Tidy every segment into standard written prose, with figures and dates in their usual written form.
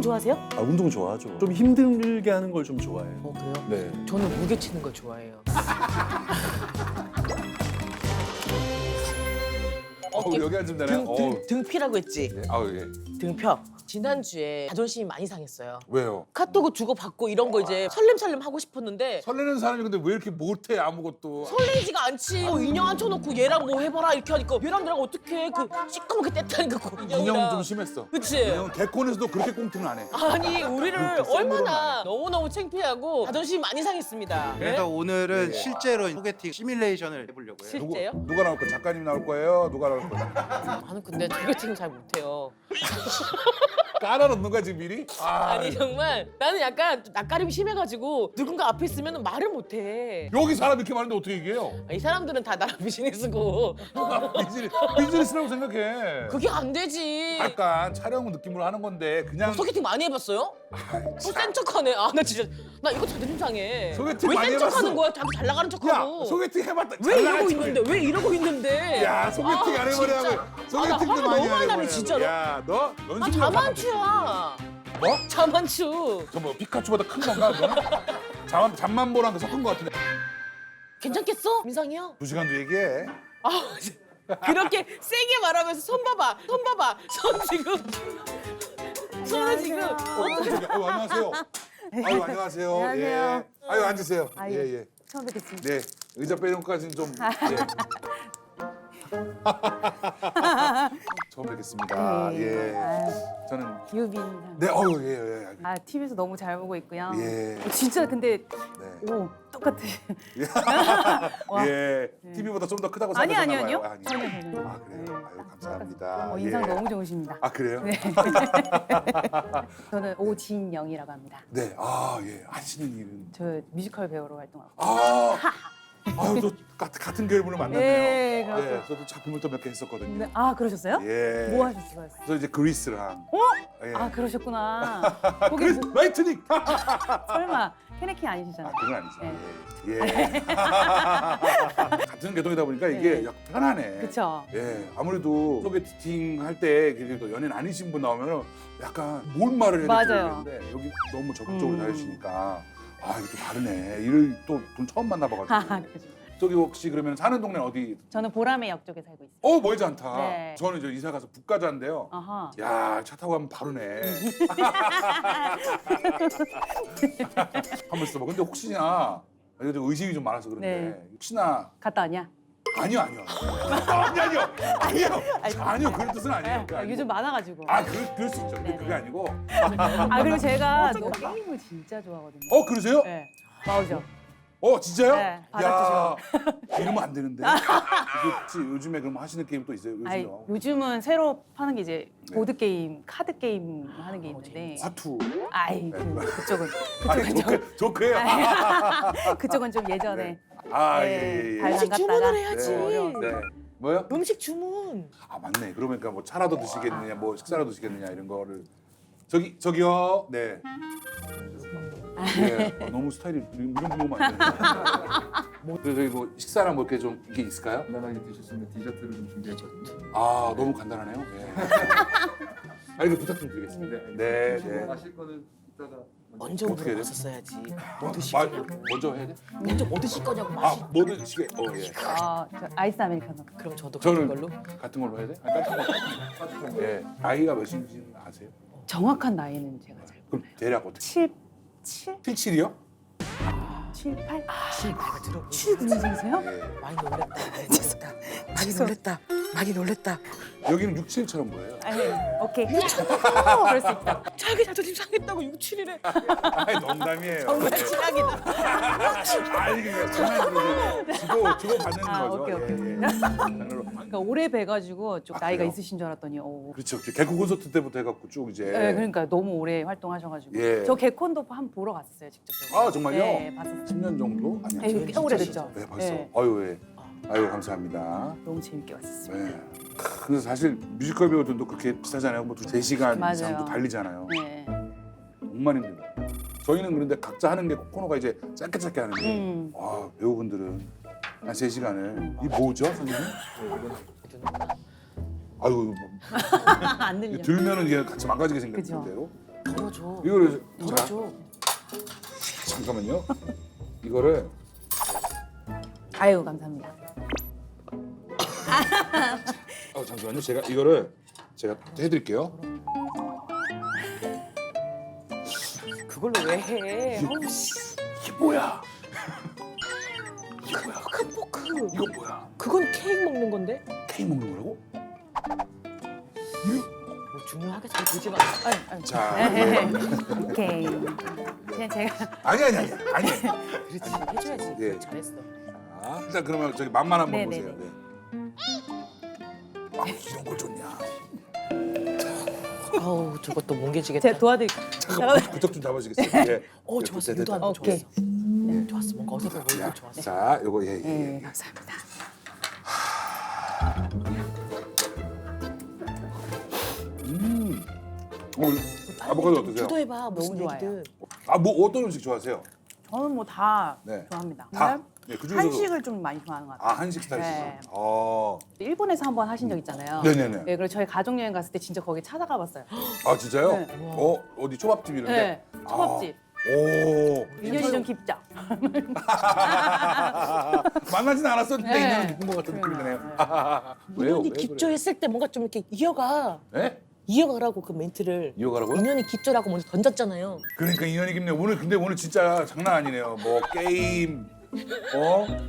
운동 좋아하세요? 아, 운동 좋아하죠. 좀 힘들게 하는 걸 좀 좋아해요. 그래요? 네. 저는 무게 치는 걸 좋아해요. 여기 앉으면 되나요? 등피라고 했지? 예. 아우 예. 등펴. 지난주에 자존심이 많이 상했어요. 왜요? 카톡을 주고받고 이런 거 이제 설렘설렘 하고 싶었는데 설레는 사람이 근데 왜 이렇게 못해 아무것도? 설레지가 않지. 인형 앉혀놓고 얘랑 뭐 해봐라 이렇게 하니까 얘랑 나랑 어떻게 그 시커멓게 뗐다니까 그 인형은 인형이랑. 좀 심했어. 그치? 인형은 개콘에서도 그렇게 꽁트는 안 해. 아니 우리를 센 거로는 얼마나 너무너무 창피하고 자존심이 많이 상했습니다. 그래서 네? 오늘은 예. 실제로 소개팅 시뮬레이션을 해보려고요. 실제요? 누가 나올 거야? 작가님 나올 거예요? 누가 나올 거야? 나는 근데 소개팅을 잘 못해요. 깔아놓는 거야 지금 미리? 아니 정말 나는 약간 낯가림이 심해가지고 누군가 앞에 있으면 말을 못해. 여기 사람 이렇게 많은데 어떻게 얘기해요? 이 사람들은 다 나랑 비즈니스고 비즈니스라고 생각해. 그게 안 되지. 약간 촬영 느낌으로 하는 건데 그냥 소개팅 많이 해봤어요? 또센 척하네. 아 나 진짜 나 이거 자존심 상해. 소개팅 왜 많이 센 해봤어? 척하는 거야? 자기 잘 나가는 야 척하고. 소개팅 해봤다. 왜 잘 이러고 나갈 있는데? 왜 이러고 있는데? 야 소개팅 안 해버려. 진짜. 소개팅도 화가 많이 너무 많이 나네, 해버려. 진짜로. 야너 아 연습 자만추야. 뭐? 자만추. 저 뭐 피카츄보다 큰 건가? 그거는? 잠만보랑 섞은 거 같은데. 괜찮겠어? 민상이요? 2시간도 얘기해. 그렇게 세게 말하면서 손 봐봐. 손 봐봐. 손 지금. 손을 지금. 저기, 아유 안녕하세요. 아유 안녕하세요. 안녕하세요. 예. 아유 앉으세요. 아유. 예 예. 처음 뵙겠습니다. 네 의자 빼는 것까지는 좀. 예. 처음 뵙겠습니다. 예. 아유, 저는 유빈. 네 어유 예 예. 아, TV에서 너무 잘 보고 있고요. 예. 진짜 근데 네. 오 똑같아. 와. 예. TV보다 좀 더 크다고 아니 생각하나 아니요 봐요. 아니요. 전혀 전혀. 아 그래요. 네. 아유 감사합니다. 인상 예. 너무 좋으십니다. 아 그래요? 네. 저는 오진영이라고 합니다. 네. 아 예. 하시는 일은. 저 뮤지컬 배우로 활동하고. 아. 아유 또 같은 계열분을 만났네요. 예, 그렇죠. 예. 저도 작품을 또 몇 개 했었거든요. 네. 아 그러셨어요? 예. 뭐 하셨어요? 저 이제 그리스랑. 예. 아 그러셨구나. 거기 그리스 뭐, 라이트닝. 설마 케네키 아니시잖아요. 그건 아니죠. 네. 예. 같은 계통이다 보니까 이게 네. 약간 편하네. 그쵸. 예. 아무래도 소개팅 할 때 그래도 연예인 아니신 분 나오면 약간 뭔 말을 해야 될지 맞아요. 모르겠는데 여기 너무 적극적으로 잘해주시니까 아 이거 또 다르네. 이를 또 돈 처음 만나봐가지고. 아, 그죠. 저기 혹시 그러면 사는 동네 어디? 저는 보라매 역 쪽에 살고 있어요. 멀지 않다. 네. 저는 이제 이사 가서 북가자인데요. 아하. 야, 차 타고 가면 바로네. 한번 써봐. 근데 혹시나 이거 좀 의심이 좀 많아서 그런데 네. 혹시나 갔다 왔냐? 아니요. 아니요. 그런 뜻은 아니에요. 그게 아니고. 요즘 많아가지고. 그럴 수 있죠. 근데 네네. 그게 아니고. 아 그리고 제가 너무 게임을 진짜 좋아하거든요. 그러세요? 네. 마우죠. 진짜요? 네, 받아주셔. 이러면 안 되는데. 이게 혹시 요즘에 그럼 하시는 게임 또 있어요? 아니, 요즘에? 요즘은 새로 파는 게 이제 네. 보드 게임, 카드 게임 하는 게 있는데. 화투. 아이 그쪽은 아니, 조크예요. 그쪽은 좀 예전에. 예. 발 음식 담갔다가. 주문을 해야지. 네. 뭐요? 음식 주문. 맞네. 그러니까 뭐 차라도 드시겠느냐, 뭐 식사라도 드시겠느냐 이런 거를 저기요. 네. 네. 너무 스타일이 이런 분만 안 되는데. 저기 뭐 식사랑 뭐 이렇게 좀 이게 있을까요? 간단하게 드셨으면 디저트를 좀 준비했거든요. 너무 간단하네요. 예. 이거 부탁 좀 드리겠습니다. 네. 네. 마실 거는 이따가 먼저 어떻게 해야 돼? 물어봤었어야지. 뭐 드실 마, 거냐고. 먼저 해야 돼? 먼저 뭐 드실 거냐고 마시. 뭐 드시게? 예. 저 아이스 아메리카노. 그럼 저도 저는 그런 걸로. 같은 걸로 해야 돼? 같은 걸로. 예. 나이가 몇인지 아세요? 정확한 나이는 제가 잘 그럼 대략 어떻게? 7? 77이요? 7, 8? 내가 들어. 7년생이세요? 예. 많이 놀랬다. 죄송합니다. 많이 놀랬다. 많이 놀랬다. 여기는 67처럼 보여요. 아니, 오케이. 그럴 수 있다. 자기 자존심 상했다고 67이래. 아니 농담이에요. 정말 예. 최악이다. 아니 그냥 장난으로 주고 받는 거죠. 오케이. 장난으로. 그러니까 오래 뵈가지고 좀 나이가 그래요? 있으신 줄 알았더니 그렇죠. 개코 콘서트 때부터 해갖고 쭉 이제. 네, 그러니까 너무 오래 활동하셔가지고 예. 저 개콘도 한번 보러 갔었어요 직접적으로. 아 정말요? 네, 봤었어요. 10년 정도? 아니요. 네, 꽤 오래됐죠. 네 벌써. 네, 아유 예. 아유 감사합니다. 너무 재밌게 봤었습니다. 네. 그래서 사실 뮤지컬 배우들도 그렇게 비슷하잖아요. 뭐 3시간 맞아요. 이상도 달리잖아요. 네. 정말 힘들어요. 저희는 그런데 각자 하는 게 코너가 이제 짧게 하는데 배우분들은 한 3시간을 이 뭐죠 선생님? 아유 뭐, 안 들려. 들면은 이게 같이 망가지게 생겼는데요. 그죠. 덜어줘. 이거를 자 덜어줘. 잠깐만요. 이거를 아유 감사합니다. 잠시만요. 제가 이거를 제가 해드릴게요. 그걸로 왜 해? 어우 씨. 이게 뭐야? 포크. 이거 뭐야? 그건 케이크 먹는 건데? 케이크 먹는 거라고? 뭐 중요하게 잘 보지 마. 자, 오케이. 그냥 제가 아니. 그렇지 해줘야지. 예. 잘했어. 자, 일단 그러면 저기 맛만 한번 네네네. 보세요. 네. 아, 이런 걸 좋냐? 아우 저것도 뭉개지겠다. 제가 도와드릴게요. 잠깐만 부적 좀 잡아주시겠어요? 예. 좋았어. 됐다. 유도하는 거 오케이. 좋았어. 좋았어. 뭔가 어색해 보이고 자, 좋았어. 자, 요거 예. 네 감사합니다. 아보카도 어떠세요? 주도해봐. 무슨 너무 좋아요. 얘기든. 아, 뭐 어떤 음식 좋아하세요? 저는 뭐 다 네. 좋아합니다. 다. 근데 네, 그 중에서도 한식을 좀 많이 좋아하는 것 같아요. 아, 한식 스타일이시죠? 네. 어. 일본에서 한번 하신 적 있잖아요. 네네네. 네, 그래서 저희 가족 여행 갔을 때 진짜 거기 찾아가 봤어요. 아, 진짜요? 네. 어디 초밥집 이런데? 네, 초밥집. 오. 인연이 좀 깊죠. 만나진 않았었는데 네. 인연이 깊은 것 같은 느낌이 드네요. 왜요? 인연이 왜 깊죠 그래요? 했을 때 뭔가 좀 이렇게 이어가. 네? 이어가라고 그 멘트를. 이어가라고요? 인연이 깊죠라고 먼저 던졌잖아요. 그러니까 인연이 깊네요. 오늘 근데 오늘 진짜 장난 아니네요. 뭐 게임,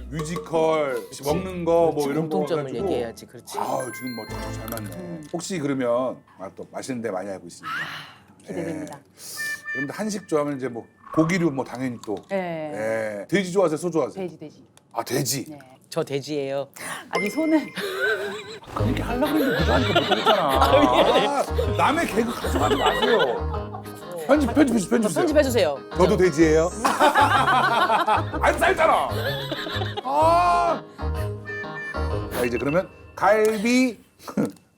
뮤지컬, 먹는 거 뭐 이런 거 공통점을 가지고. 얘기해야지. 그렇지. 아 지금 뭐 잘 맞네. 혹시 그러면 또 맛있는 데 많이 알고 있습니다. 기대됩니다. 그런데 한식 좋아하면 이제 뭐 고기류 뭐 당연히 또. 네. 예. 돼지 좋아하세요? 소 좋아하세요? 돼지. 아 돼지. 네. 저 돼지예요. 아니 손은 이렇게 하려고 했는데 그거 하니까 못하겠잖아. 아, 남의 개그 가져가지 마세요. 편집해주세요. 편집해주세요. 저도 돼지예요. 안 살잖아. 아. 자 이제 그러면 갈비,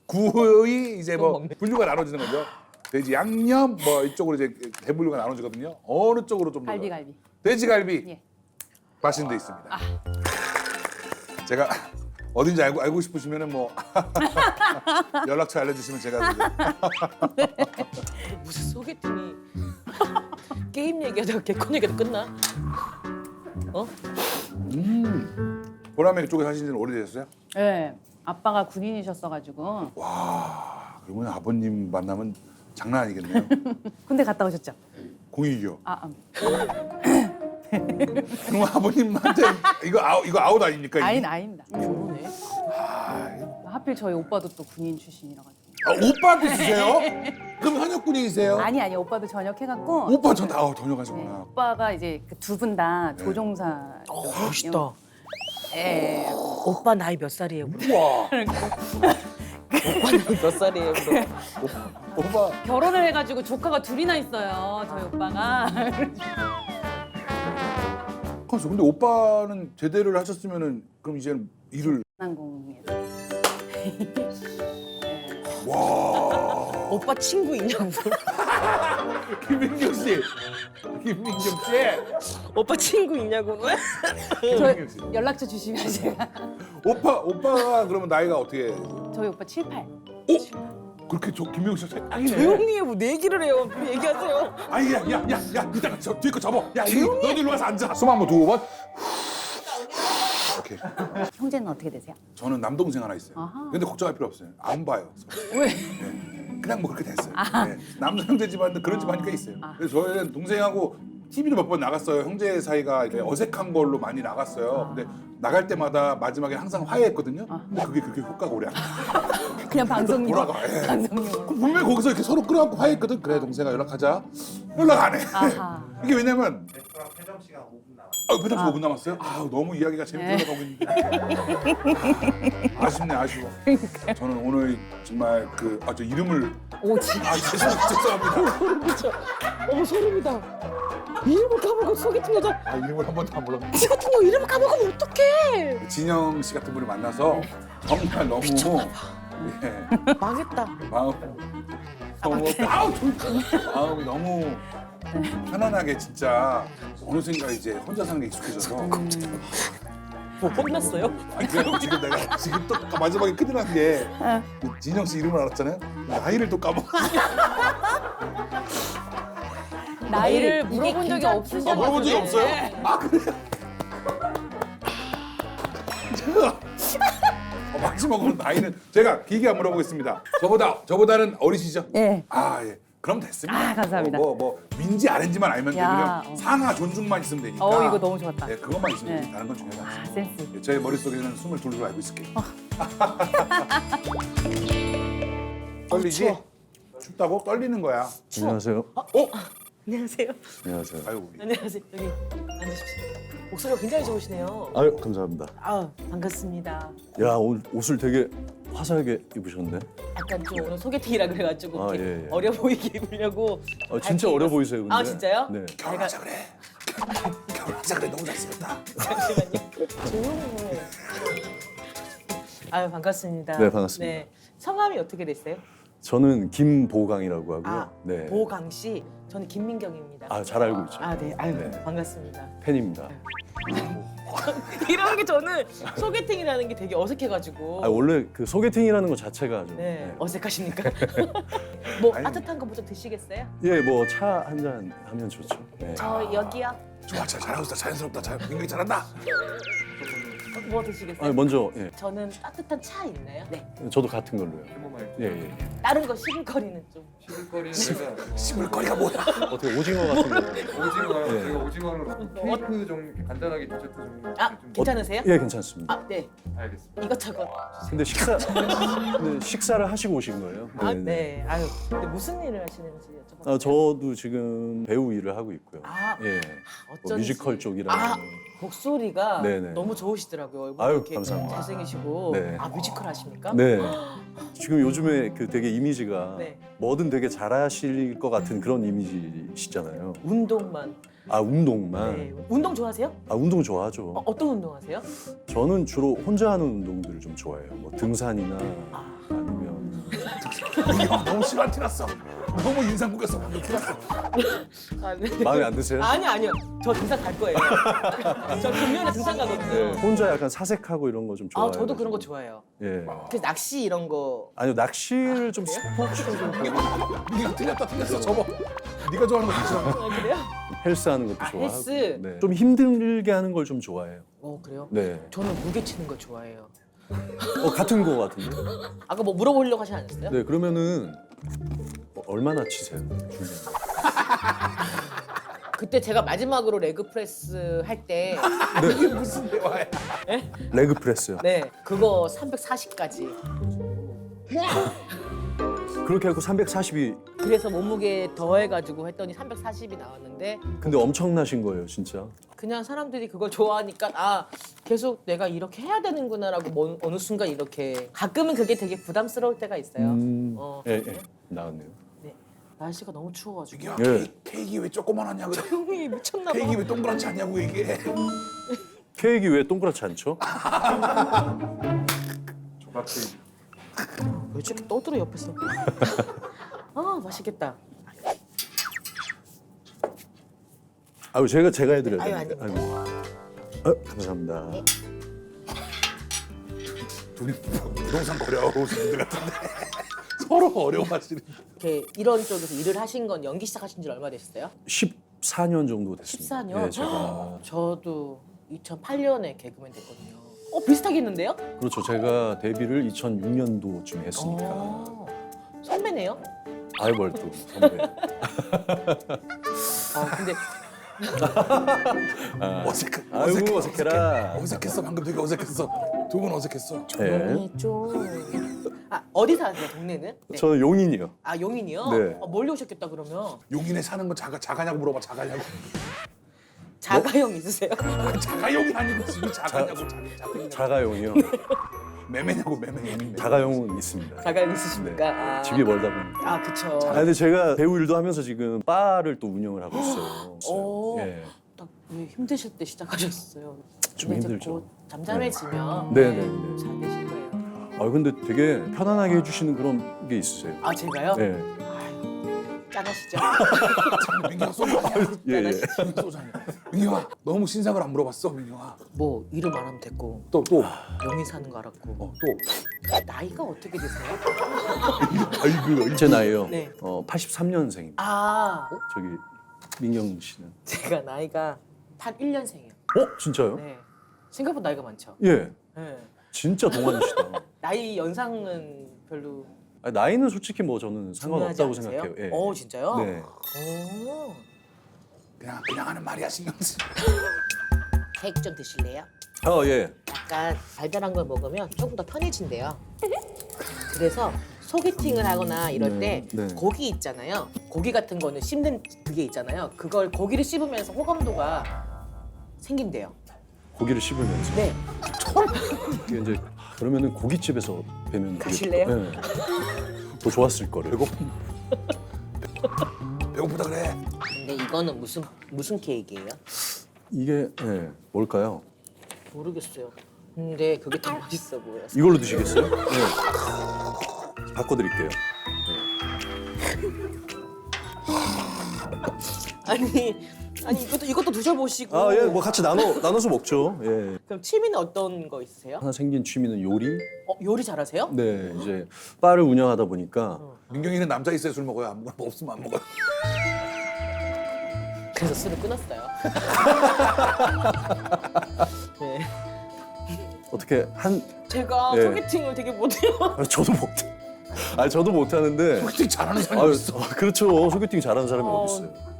구이 이제 뭐 분류가 나눠지는 거죠. 돼지 양념 뭐 이쪽으로 이제 대분류가 나눠지거든요. 어느 쪽으로 좀 갈비 더? 갈비. 돼지갈비 예. 맛있는 데 있습니다. 제가 어딘지 알고 싶으시면은 뭐 연락처 알려주시면 제가 무슨 소개팅이 게임 얘기하다가 개콘 얘기도 끝나? 보라매 쪽에 사신 지는 오래되셨어요? 네. 아빠가 군인이셨어가지고 그러면 아버님 만나면 장난 아니겠네요. 군대 갔다 오셨죠? 공익이요. 그럼 그럼 아버님한테 이거 아웃 아닙니까? 이게? 아닙니다. 결혼해? 하필 저희 오빠도 또 군인 출신이라 가지고. 오빠한테 주세요? 그럼 현역군인이세요? 아니 오빠도 전역해갖고. 오빠 전 전역하시구나. 네, 오빠가 이제 두 분 다 조종사. 멋있다. 예. 오빠 나이 몇 살이에요? 그럼? 우와. 오빠 나이 몇 살이에요? 그럼? 오빠. 결혼을 해가지고 조카가 둘이나 있어요. 저희 오빠가. 그래서 근데 오빠는 제대를 하셨으면은 그럼 이제는 일을 항공에서. 와. 오빠 친구 있냐고. 김민경 씨. 김민경 씨. 오빠 친구 있냐고. 김민경 씨. 연락처 주시면 제가. 오빠가 그러면 나이가 어떻게? 저희 오빠 7, 8. 그렇게 김민경 씨가 딱이네. 조용히 해. 뭐 얘기를 해요. 얘기하세요. 아니 야야야 이따가 저 뒤에 거 접어. 야 너도 일로 와서 앉아. 숨 한번 두고 번. 오케이. 형제는 어떻게 되세요? 저는 남동생 하나 있어요. 아하. 근데 걱정할 필요 없어요. 안 봐요. 왜? 네. 그냥 뭐 그렇게 됐어요. 네. 남자 형제 집안도 그런 집안이니까 있어요. 그래서 저희는 동생하고 TV도 몇 번 나갔어요. 형제 사이가 이렇게 어색한 걸로 많이 나갔어요. 근데 나갈 때마다 마지막에 항상 화해했거든요. 근데 그게 그렇게 효과가 오래 안 가. 그냥 방송용. 돌아가. 예. 방송용. 그럼 분명히 거기서 이렇게 서로 끌어안고 화해했거든. 그래 동생아 연락하자. 연락 안 해. 아하. 이게 왜냐면 레스토랑 폐점 시간 5분 남았어요. 배달 5분 남았어요? 너무 이야기가 재밌게 가고 있는데 아쉽네 아쉬워. 저는 오늘 정말 저 이름을 오 진짜. 죄송합니다. 어머 소름이다. 이름을 까먹고 소개팅 여자 이름을 한 번도 안 불렀. 씨 같은 거 이름을 까먹으면 어떡해. 진영 씨 같은 분을 만나서 정말 너무 예, 망했다. 마음이 너무 편안하게 진짜 어느샌가 이제 혼자 사는 게 익숙해져서 뭐 혼났어요? 아니 그래요. 지금 내가 지금 또 마지막에 큰일 난 게 진영 씨 이름을 알았잖아요. 나이를 또 까먹었어. 나이를 이게 물어본 적이 긴장- 없으신 것 물어본 적이 같은데. 없어요? 아 그래요? 제가 마지막으로 나이는 제가 길게 안 물어보겠습니다. 저보다는 어리시죠? 예. 아 예. 그럼 됐습니다. 아, 감사합니다. 뭐 민지 아닌지만 알면 야, 되고요. 상하 존중만 있으면 되니까. 이거 너무 좋았다. 네, 그것만 있으면 네. 되니까 다른 건 중요하지 아, 않습니다. 센스. 제 머릿속에는 22로 알고 있을게요. 떨리지? 춥다고? 떨리는 거야. 안녕하세요. 안녕하세요. 안녕하세요. 아유 우리. 안녕하세요. 여기 앉으십시오. 목소리가 굉장히 좋으시네요. 아유 감사합니다. 아 반갑습니다. 야 오늘 옷을 되게 화사하게 입으셨네. 약간 좀 오늘 소개팅이라 그래가지고 아, 이렇게 예, 예. 어려 보이게 입으려고. 진짜 어려 보이세요. 근데. 아 진짜요? 네. 결혼하자 그래. 결혼하자 그래. 너무 잘생겼다. 잠시만요. 조용히. 아유 반갑습니다. 네, 반갑습니다. 네. 성함이 어떻게 되세요? 저는 김보강이라고 하고요. 아 네. 보강 씨. 저는 김민경입니다. 잘 알고 있죠. 아 네. 아유 네. 반갑습니다. 팬입니다. 이런 게 저는 소개팅이라는 게 되게 어색해가지고. 원래 그 소개팅이라는 것 자체가 좀. 네. 어색하십니까? 뭐 아니. 따뜻한 거 먼저 드시겠어요? 예, 뭐 차 한 잔 하면 좋죠. 네. 저 여기요. 좋아, 잘하고 있어. 자연스럽다. 굉장히 잘한다. 뭐 드시겠어요? 아니, 먼저 예. 저는 따뜻한 차 있나요? 네. 저도 같은 걸로요. 해모말 예, 예. 다른 거 식을 거리는 좀. 씹을거리는 제가 씹을 거리가 뭐야? 어떻게 오징어 같은 거? 오징어 네. 제가 오징어로 케이크 좀 이렇게 간단하게 디저트 좀 아 좀 괜찮으세요? 예, 괜찮습니다. 아 네. 알겠습니다. 이것저것. 근데 식사를 하시고 오신 거예요? 아 네. 아유 근데 무슨 일을 하시는지 여쭤봐도. 저도 지금 배우 일을 하고 있고요. 아 예. 뭐 어쩐지. 뮤지컬 쪽이라는. 아 목소리가 네네. 너무 좋으시더라고요. 얼굴 아유, 이렇게 감사합니다. 잘생기시고. 네. 아 뮤지컬 하십니까? 네. 지금 요즘에 그 되게 이미지가 네. 뭐든 되게 잘하실 것 같은 그런 이미지시잖아요. 운동만. 아 운동만. 네. 운동 좋아하세요? 아 운동 좋아하죠. 어떤 운동 하세요? 저는 주로 혼자 하는 운동들을 좀 좋아해요. 뭐 등산이나 아니면 너무 심한 티 났어. 너무 인상 구겼어. 방금 티 났어. 아, 네. 마음에 안 드세요? 아니요. 저 등산 갈 거예요. 저 금년에 등산 가거든요. 네. 혼자 약간 사색하고 이런 거 좀 좋아해요. 아 저도 그런 거 좋아해요. 예. 그 낚시 이런 거. 아니요 낚시를 좀 스포츠로 좀 네가 틀렸어. 접어. 네가 좋아하는 거 괜찮아. 아, 그래요? 헬스하는 것도 아, 좋아하고. 헬스? 네. 좀 힘들게 하는 걸 좀 좋아해요. 그래요? 네. 저는 무게 치는 거 좋아해요. 같은 거 같은데. 아까 뭐 물어보려고 하지 않았어요? 네, 그러면은 얼마나 치세요? 그때 제가 마지막으로 레그 프레스 할 때, 이게 무슨 대화야? 레그 프레스요. 네, 그거 340까지. 그렇게 하고 340이 그래서 몸무게 더해가지고 했더니 340이 나왔는데 근데 엄청나신 거예요, 진짜. 그냥 사람들이 그걸 좋아하니까 아 계속 내가 이렇게 해야 되는구나라고 어느 순간 이렇게 가끔은 그게 되게 부담스러울 때가 있어요. 예, 나왔네요. 네, 날씨가 너무 추워가지고. 야, 예. 케이크 왜 조그만하냐 그래? 형이 미쳤나 봐. 케이크 왜 동그랗지 않냐고 얘기해. 케이크 왜 동그랗지 않죠? 조각 케이크. 왜 이렇게 떠들어 옆에서. 아 맛있겠다. 아유, 제가 해드려야 아유, 되는데. 아닙니다. 감사합니다. 둘이 부동산 어려우신 분 같은데 서로 어려워하시는. 이렇게 이런 쪽에서 일을 하신 건 연기 시작하신 지 얼마 되셨어요? 14년 정도 됐습니다. 14년? 예, 제가 저도 2008년에 개그맨 됐거든요. 비슷하겠는데요? 그렇죠. 제가 데뷔를 2006년도쯤 했으니까. 선배네요? 아이 뭘 또 선배. 근데 아이고 어색해라. 어색했어. 방금 되게 어색했어. 두 분 어색했어. 네. 좀. 어디 사세요? 동네는? 네. 저는 용인이요. 용인이요? 네. 멀리 오셨겠다 그러면. 용인에 사는 거 자가냐고 물어봐. 자가냐고. 자가용 있으세요? 자가용이 아니고 집이 자가냐고. 자가냐고. 자가용이요. 매매냐고 매매. 자가용은 있습니다. 자가용 있으십니까? 집이 멀다 보니까. 그쵸. 근데 제가 배우 일도 하면서 지금 바를 또 운영을 하고 있어요. 오. 예. 딱 왜 힘드실 때 시작하셨어요? 좀 근데 이제 힘들죠. 곧 잠잠해지면 네, 네, 잘 되실 거예요. 근데 되게 편안하게 해주시는 그런 게 있으세요. 제가요? 네. 짠하시죠? 민경아 소주 아니야? 예, 예. 소주 아니야. 민경아 너무 신상을 안 물어봤어 민경아. 뭐 이름 안 하면 됐고 또. 명의 사는 거 알았고 또. 나이가 어떻게 되세요? 아이고. 제 나이요. 네. 83년생입니다. 아 저기 민경 씨는? 제가 나이가 81년생이에요. 진짜요? 네. 생각보다 나이가 많죠. 예. 네. 진짜 동안이시다. 나이 연상은 별로 아니, 나이는 솔직히 뭐 저는 중요하지 상관없다고 않으세요? 생각해요. 예. 진짜요? 네. 오. 그냥 하는 말이야 신경 쓰. 케이크 좀 드실래요? 예. 약간 달달한 걸 먹으면 조금 더 편해진대요. 그래서 소개팅을 하거나 이럴 때 네. 고기 있잖아요. 고기 같은 거는 씹는 그게 있잖아요. 그걸 고기를 씹으면서 호감도가 생긴대요. 고기를 씹으면서. 네. 이게 이제 그러면은 고깃집에서 뵈면 가실래요? 예. 더 좋았을 거를. 배고프다 그래. 근데 이거는 무슨 케이크예요? 이게 뭘까요? 모르겠어요. 근데 그게 더 맛있어 보여요. 이걸로 드시겠어요? 네. 바꿔드릴게요. 아니 이것도 드셔보시고. 예, 뭐 같이 나눠서 먹죠. 예. 그럼 취미는 어떤 거 있으세요? 하나 생긴 취미는 요리. 요리 잘하세요? 네, 이제 바를 운영하다 보니까 민경이는 남자 있어야 술 먹어요. 없으면 안 먹어요. 그래서 술을 끊었어요. 네. 어떻게 제가 네. 소개팅을 되게 못해요. 저도 못. 저도 못하는데. 소개팅 잘하는 사람이 있어. 그렇죠. 소개팅 잘하는 사람이 어디 있어요?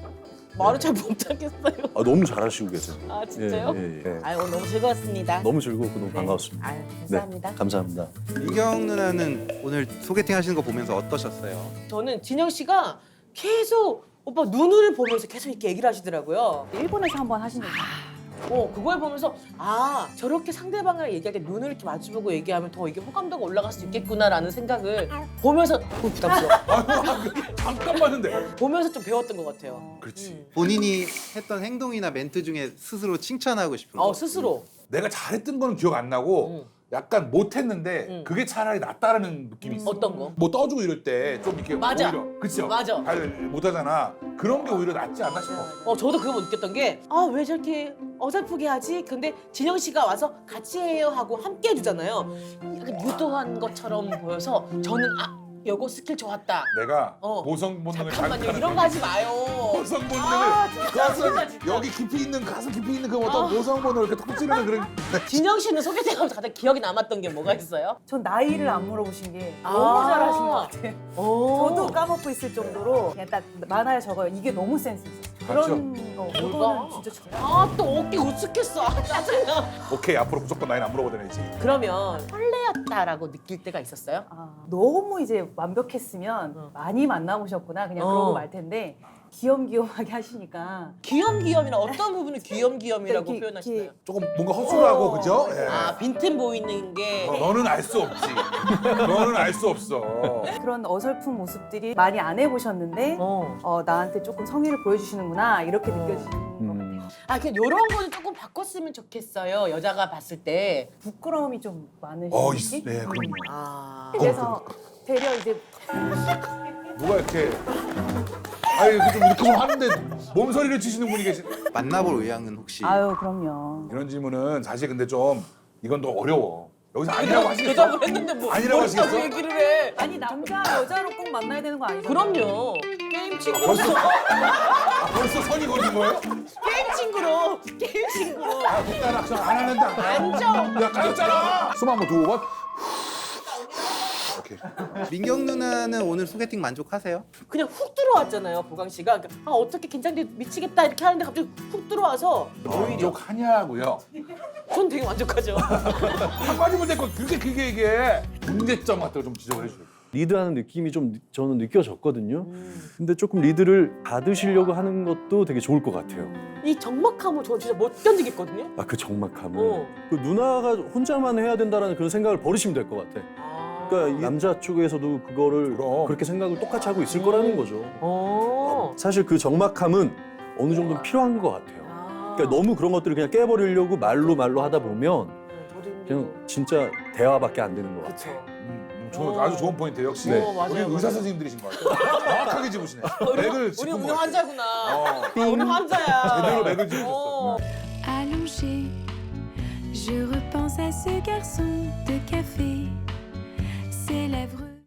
말을 잘 못하겠어요. 너무 잘하시고 계세요. 아 진짜요? 예. 오늘 너무 즐거웠습니다. 너무 즐겁고 너무 반가웠습니다. 감사합니다. 네, 감사합니다. 민경 누나는 오늘 소개팅 하시는 거 보면서 어떠셨어요? 저는 진영 씨가 계속 오빠 눈을 보면서 계속 이렇게 얘기를 하시더라고요. 일본에서 한번 하신 적 그걸 보면서 저렇게 상대방이랑 얘기할 때 눈을 이렇게 마주보고 얘기하면 더 이게 호감도가 올라갈 수 있겠구나라는 생각을 보면서 부담스러워. 잠깐 봤는데. 보면서 좀 배웠던 것 같아요. 그렇지. 본인이 했던 행동이나 멘트 중에 스스로 칭찬하고 싶은 거. 스스로. 내가 잘했던 거는 기억 안 나고 약간 못했는데 그게 차라리 낫다라는 느낌이 있어. 어떤 거? 뭐 떠주고 이럴 때 좀 이렇게 맞아. 오히려 그치요? 맞아. 잘 못하잖아. 그런 게 오히려 낫지 않나 싶어. 저도 그거 느꼈던 게 왜 저렇게 어설프게 하지? 근데 진영 씨가 와서 같이 해요 하고 함께 해주잖아요. 약간 유도한 것처럼 보여서 저는 요거 스킬 좋았다. 내가 어. 모성 본능을 잠깐만요. 자극하는 이런 거 하지 마요. 모성 본능을 진짜, 진짜. 여기 깊이 있는 가슴 깊이 있는 그 어떤 모성 본능을 이렇게 톡 찌르는 그런. 진영 씨는 소개팅하면서 가장 기억에 남았던 게 뭐가 있어요? 전 나이를 안 물어보신 게 너무 잘하신 것 같아요. 저도 까먹고 있을 정도로 그냥 딱 많아요 적어요. 이게 너무 센스 있어요. 그런 거 그거는 진짜 좋아요. 또 어깨 우측했어. 짜증나. 오케이 앞으로 무조건 나이는 안 물어보다니지. 그러면 설레었다라고 느낄 때가 있었어요? 너무 이제 완벽했으면 많이 만나보셨구나 그냥 그러고 말 텐데 귀염귀염하게 하시니까 귀염귀염이란 어떤 부분을 귀염귀염이라고 이렇게, 표현하시나요? 이렇게 조금 뭔가 허술하고 그죠? 예. 빈틈 보이는 게 너는 알 수 없지. 너는 알 수 없어. 그런 어설픈 모습들이 많이 안 해보셨는데 나한테 조금 성의를 보여주시는구나 이렇게 느껴지는 것 같아요. 그냥 이런 거는 조금 바꿨으면 좋겠어요. 여자가 봤을 때. 부끄러움이 좀 많으신 느낌? 네, 그럼요. 그래서 되려 이제 누가 이렇게 이렇게 좀 하는데 몸서리를 치시는 분이 계신. 만나볼 의향은 혹시? 아유 그럼요. 이런 질문은 사실 근데 좀 이건 더 어려워. 여기서 아니라고 하시겠어? 대답을 했는데 뭐 아니라고 어렵다고 하시겠어? 얘기를 해. 아니 남자 여자로 꼭 만나야 되는 거 아니죠? 그럼요. 게임 친구로서 벌써 선이 걸린 거예요? 게임 친구로 일단 악수 안 하는다. 앉아. 야 까였잖아. 숨 한번 두고 번. 오케이. 민경 누나는 오늘 소개팅 만족하세요? 그냥 훅 들어왔잖아요. 보강 씨가 어떻게 긴장돼 미치겠다 이렇게 하는데 갑자기 훅 들어와서 오히려 만족하냐고요? 전 되게 만족하죠. 한마디면 될거 그게 이게 문제점 같은 거 좀 지적을 해줘요. 리드하는 느낌이 좀 저는 느껴졌거든요. 근데 조금 리드를 받으시려고 하는 것도 되게 좋을 것 같아요. 이 적막함을 저 진짜 못 견디겠거든요. 그 적막함을. 그 누나가 혼자만 해야 된다는 그런 생각을 버리시면 될 것 같아. 그러니까 이 남자 쪽에서도 그거를 그럼. 그렇게 생각을 똑같이 하고 있을 거라는 거죠. 사실 그 적막함은 어느 정도는 필요한 것 같아요. 그러니까 너무 그런 것들을 그냥 깨버리려고 말로 하다 보면 그냥 진짜 대화밖에 안 되는 것 같아요. 그렇죠. 아주 좋은 포인트. 역시 네. 맞아요, 우리 맞아요. 의사 선생님들이신 것 같아요. 정확하게 집으시네. 맥을 우리 짚은 우리 것 같아요. 환자구나. 아, 우리 환자야. 제대로 맥을 짚으셨어. 어. Allongé, je repense à ce garçon de café, ses lèvres